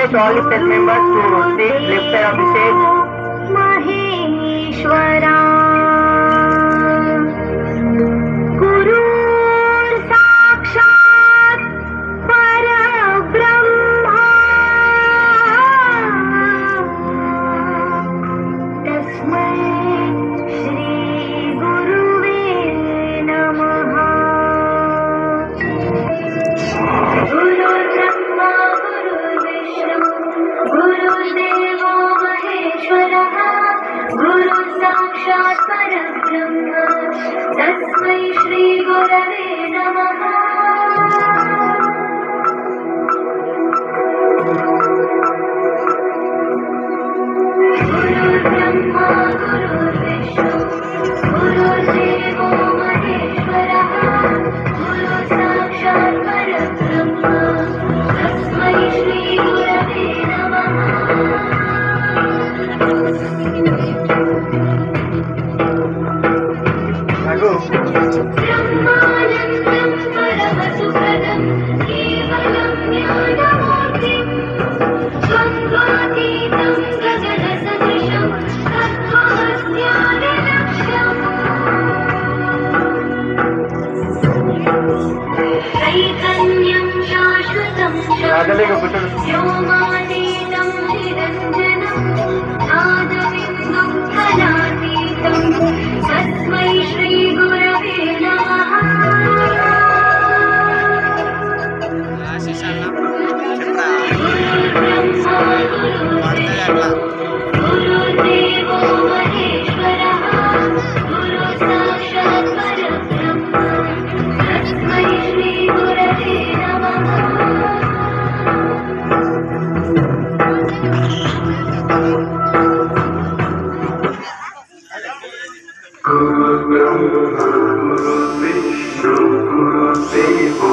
request all the set members to take left side of the stage. Maheshwara Guru Sakshat Parabrahma Tasmai Shri Guruve Namaha. Guru Brahma Guru Vishnu Guru Devo Maheshwara Guru Sakshat Parabrahma Tasmai Shri Gurave Namaha. Guru Brahma Guru Vishnu Guru Devo Maheshwara Guru Sakshat Parabrahma Tasmai Shri Gurave Namaha. Brahmanandam Paramasukhadam Kevalam Jnanamurtim Dvandvaतीतं Gaganasadrisham Tattvasyaadilaksham Chaitanyam Shashvatam Vyomaतीतं Niranjanam Nadavindum Kalaतीतं Tasmai Shri Gurave Namaha. Guru Devo Maheshwara Guru Sakshat Parabrahma Tasmai Shri Gurave Namaha. Guru Brahma Guru Vishnu Guru Devo